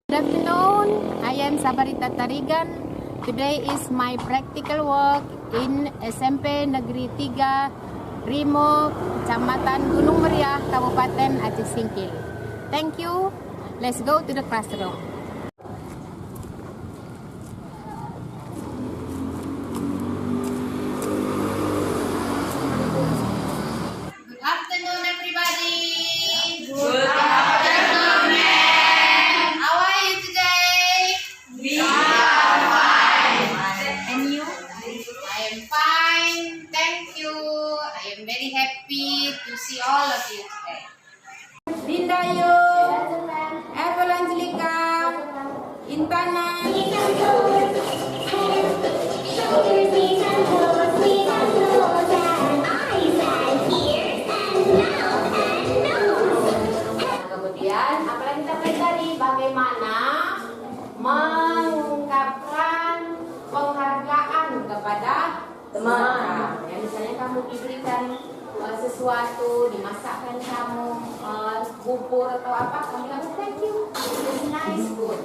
Good afternoon, I am Sabarita Tarigan. Today is my practical work in SMP Negeri 3 Rimo, Kecamatan Gunung Meriah, Kabupaten Aceh Singkil. Thank you. Let's go to the classroom. Good afternoon, everybody. Good afternoon, ma'am. How are you today? We are fine. And you? I am fine. Thank you. I am very happy to see all of you today. Dinda Yu, Evangelika, Intana, kemudian apa yang kita pelajari bagaimana mengungkapkan penghargaan kepada teman. Ya, misalnya kamu diberikan sesuatu, dimasakkan kamu bubur atau apa, kamu bilang thank you, it's nice food,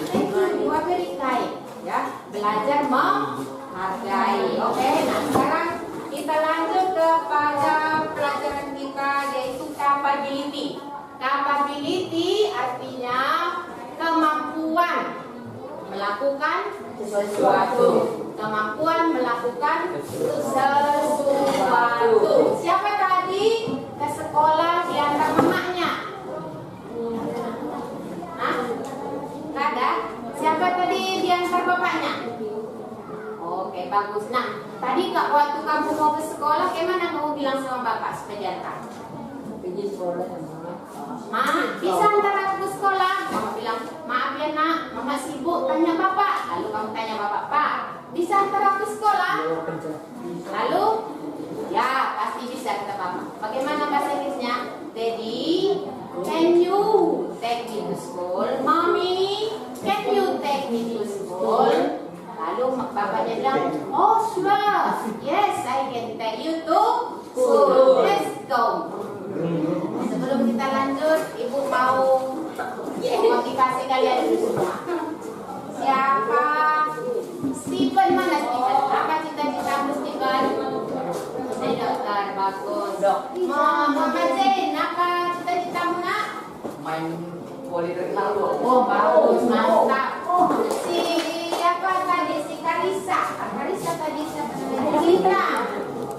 thank you are very kind. Ya, belajar menghargai. Oke, nah sekarang kita lanjut kepada pelajaran kita, yaitu capability. Capability artinya kemampuan melakukan sesuatu. Kemampuan melakukan sesuatu. Siapa tadi ke sekolah diantar mamanya? Hah? Nggak ada? Siapa tadi diantar bapaknya? Oke, bagus. Nah, tadi waktu kamu mau ke sekolah, gimana kamu bilang sama bapak supaya diantar? Pergi sekolah ya, Ma, bisa antar aku ke sekolah? Mama bilang, maaf ya nak, mama sibuk, tanya bapak. Lalu kamu tanya bapak, Pak, bisa antar aku ke sekolah? Lalu, ya pasti bisa kata bapak. Bagaimana bahasa Inggrisnya? Daddy, can you take me to school? Mommy, can you take me to school? Lalu bapaknya bilang, oh sure, yes I can take you to school. Let's go. Sebelum kita lanjut, ibu mau motivasi kalian dulu semua. Siapa? Steven, mana Steven? Apa cita-citamu Steven? Jadi dokter, bagus. Mama Jane, apa cita-citamu nak? Main voli renang. Oh bagus, mantap. Siapa tadi? Si Karisa. Karisa tadi siapa? Julita.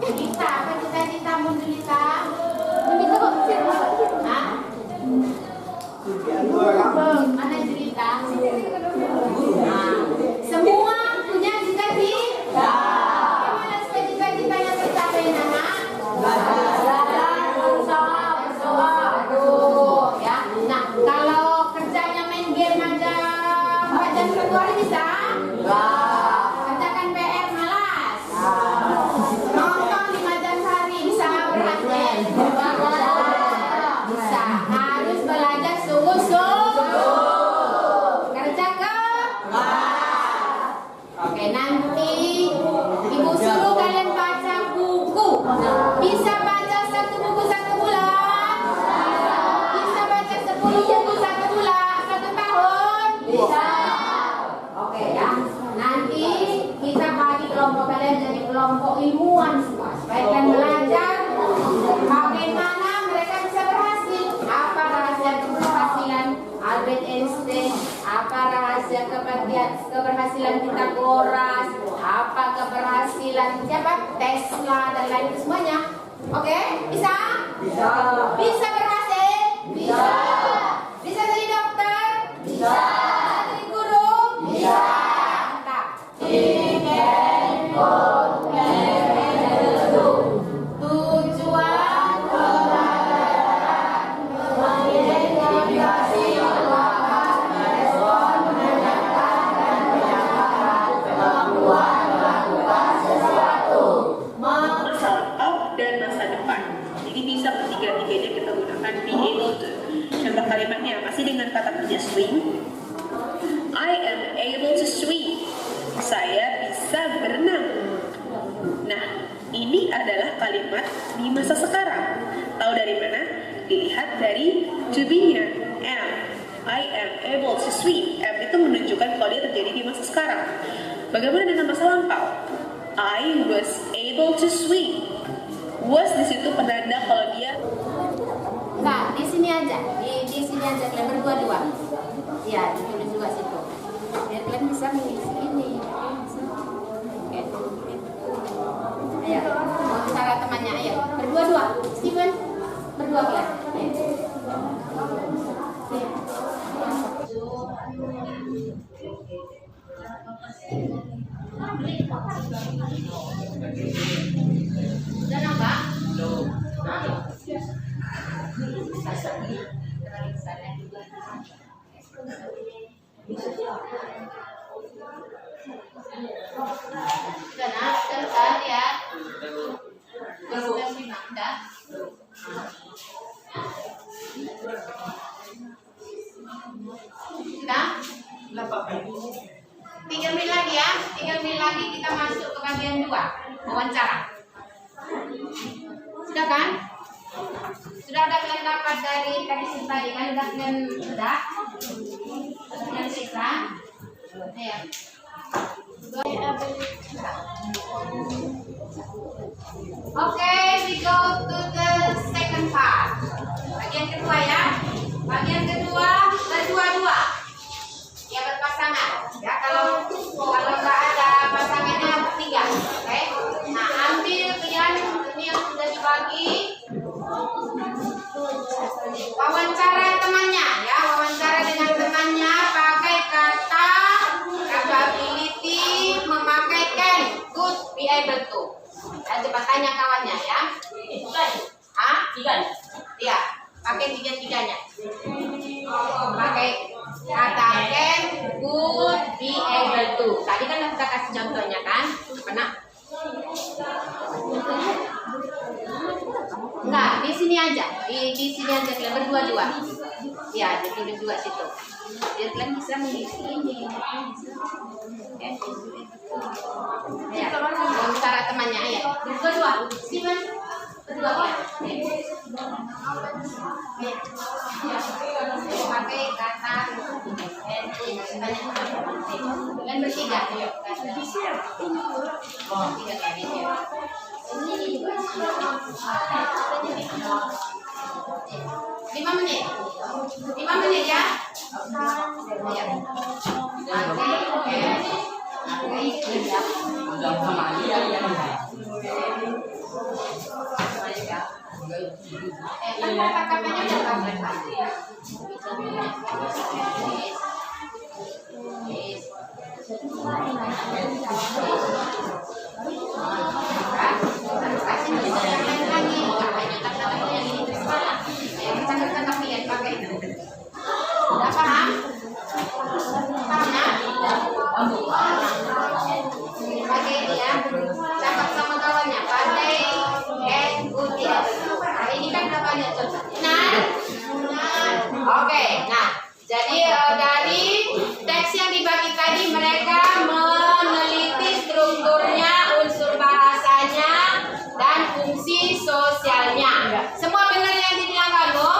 Julita, apa cita-citamu Julita? Julita kok? Hah? Mana Julita? Nah, semua punya cita-cita. Bagaimana supaya cita-citanya tercapai anak? Ya. Nah, kalau kerjanya main game aja 4 jam 1 hari bisa? Kerjakan PR malas. Nonton 5 jam sehari bisa berhasil? Bisa. Harus belajar sungguh-sungguh. Kerja keras. Oke, nanti ibu suruh kalian baca buku. Bisa baca 1 buku 1 bulan? Bisa baca 10 buku 1 bulan, 1 tahun? Bisa. Oke ya. Nanti kita bagi kelompok kalian jadi kelompok ilmuwan semua. Supaya kalian belajar bagaimana mereka bisa berhasil. Apa rahasia keberhasilan Albert Einstein? Apa rahasia keberhasilan Pythagoras? Apa keberhasilan siapa? Tesla dan lain semuanya. Oke, bisa? Bisa. Bisa berhasil? Bisa. Bisa jadi dokter? Bisa. Jadi guru? Bisa. Mantap. Tujuan pembelajaran mengidentifikasi melakukan respon menanyakan dan menyampaikan kemampuan melakukan sesuatu. Masa lalu dan masa depan. Jadi bisa ketiga-tiganya kita gunakan be able to. Contoh kalimatnya masih dengan kata kerja swim. I am able to swim. Saya bisa berenang. Nah, ini adalah kalimat di masa sekarang. Tahu dari mana? Dilihat dari to be-nya. Am. I am able to swim. sekarang. Bagaimana dengan masa lampau? I was able to swim. Was di situ penanda kalau dia. Enggak, di sini aja. Di sini aja kalian berdua-dua. Ya, ditulis juga situ. Biar kalian bisa mengisi ini. Oke. Ayo, wawancara temannya. Ayo, berdua-dua. Steven, berdua kalian. Ayo. Udah nambah? Sudah nak, sudah lihat. Sudah. Sudah? 3 menit lagi ya. 3 menit lagi kita masuk ke bagian 2, wawancara. Sudah kan? Sudah ada kalian dapat dari tadi tadi kan udah kalian sudah? Kalian sisa? Ya. Okay, we go to the second part. Bagian kedua ya. Bagian kedua berdua-dua. Ya berpasangan. Ya kalau nggak ada pasangannya bertiga. Oke. Nah ambil kalian ini yang sudah dibagi. Wawancara temannya ya. Wawancara dengan temannya pakai kata capability, memakai can, could, be able to. Dan coba tanya kawannya ya. Hah? Iya. Pakai tiga-tiganya. Pakai kata can, could, be able to. Tadi kan kita kasih contohnya kan? Pernah? Enggak, di sini aja. Di sini aja kalian berdua-dua. Ya, ditulis juga situ. Biar kalian bisa mengisi ini. Oke. Ya, wawancara temannya ya. Berdua-dua. Steven, berdua kan? Pakai kata kalian bertiga. Lima menit ya. Udah paham? Pakai dia, dapat sama kawannya. Pakai nah, ini kan udah banyak contoh. Oke, nah jadi dari teks yang dibagi tadi mereka meneliti strukturnya, unsur bahasanya, dan fungsi sosialnya. Semua benar yang dibilang kamu?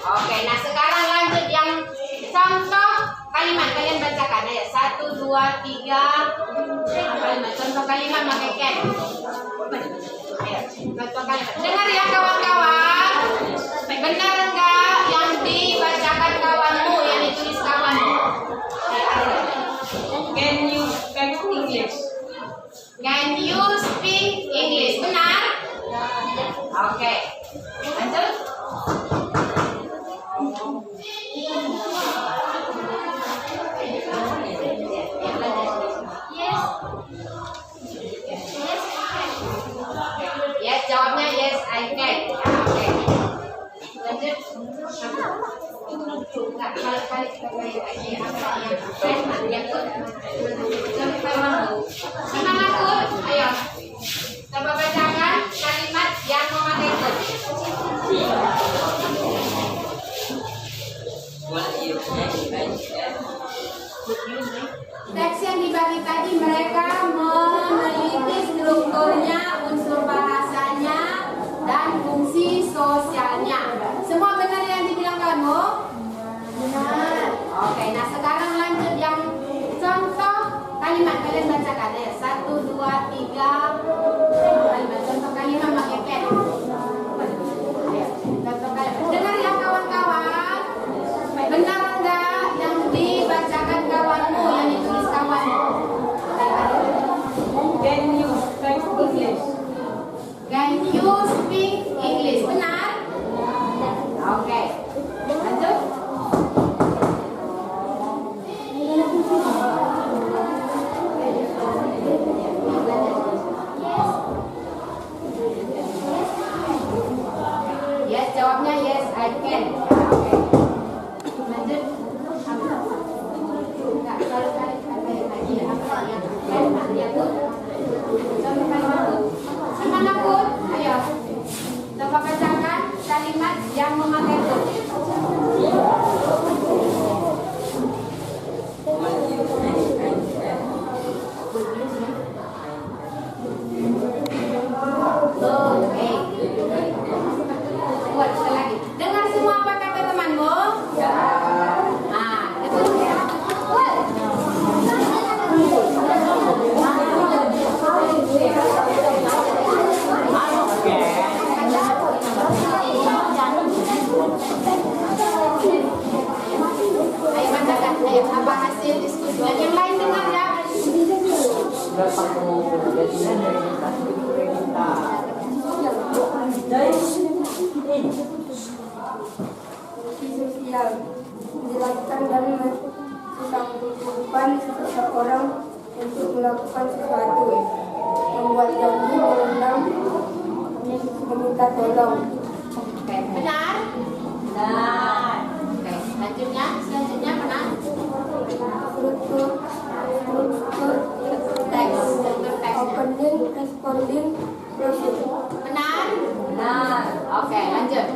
Oke, nah sekarang lanjut yang contoh kalimat. Kalian bacakan ya. 1, 2, 3. Contoh kalimat pakai can. Contoh kalimat. Dengar ya kawan-kawan. Benar enggak yang dibacakan kawanmu, yang ditulis kawanmu? Can you speak English? Can you speak English? Benar? Oke. Lanjut. Yes, jawabnya yes, I can. Oke. Lanjut. Kali-kali kita semangat pun, ayo. Coba bacakan kalimat yang memakai pun. Teks yang dibagi tadi mereka meneliti strukturnya, unsur bahasanya, dan fungsi sosialnya. Semua benar yang dibilang kamu? Benar. Oke, nah sekarang lanjut yang berapa mau jadinya sosial dilakukan dan menanggupan seseorang untuk melakukan sesuatu, membuat janji, mengundang, meminta tolong. Oke, benar? Benar. Oke, selanjutnya benar? Struktur teks, opening, responding, closing. Benar? Benar. Oke, lanjut.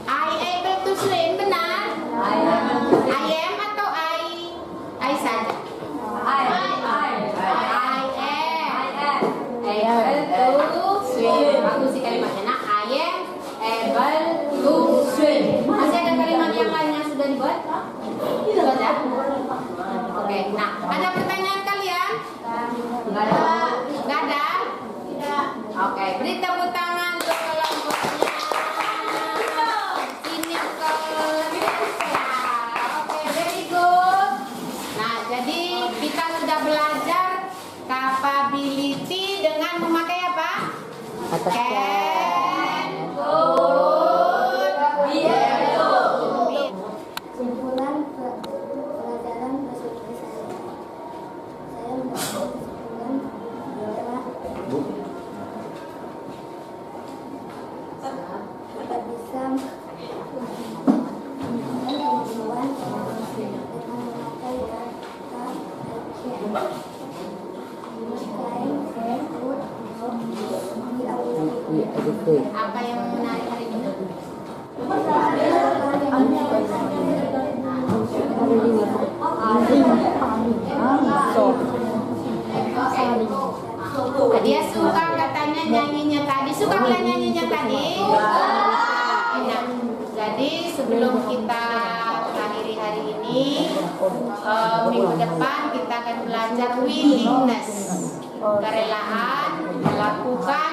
I able to swim, benar? I am atau I saja? I am able to swim. Bagus sih kalimatnya. Nah, I am able to swim. Masih ada kalimat yang lain yang sudah dibuat? Sudah ya? Oke, nah ada pertanyaan kalian? Enggak ada. Enggak ada? Tidak. Oke, beri tepuk tangan untuk kelompoknya. Sini ke Oke, very good. Nah, jadi kita sudah belajar capability dengan memakai apa? Can, could, will. Kesimpulan pelajaran bahasa Inggris saya mendapat kesimpulan telah tidak bisa menggunakan kemampuan dengan memakai kata can. Selain could, Apa yang menarik hari ini? Dia suka katanya nyanyinya tadi. Suka nggak nyanyinya tadi? Enak. Jadi sebelum kita akhiri hari ini, minggu depan kita akan belajar willingness, kerelaan melakukan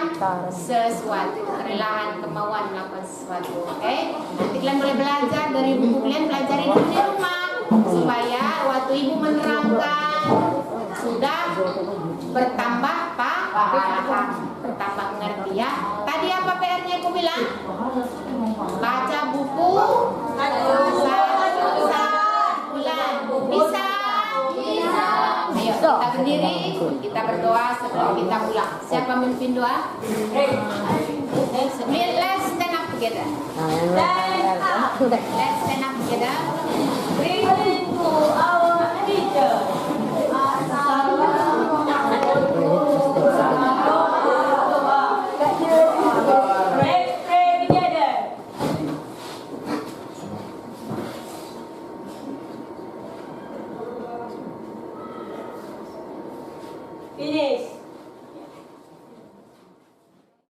sesuatu, kerelaan kemauan melakukan sesuatu. Oke? Nanti kalian boleh belajar dari buku kalian, pelajari dulu di rumah supaya waktu ibu menerangkan sudah bertambah paham, bertambah mengerti ya. Tadi apa PR-nya ibu bilang? Baca buku 1 bulan. Bisa? Ayo kita berdiri, kita berdoa sebelum kita pulang. Siapa memimpin doa? Let's stand up together. Let's stand up together.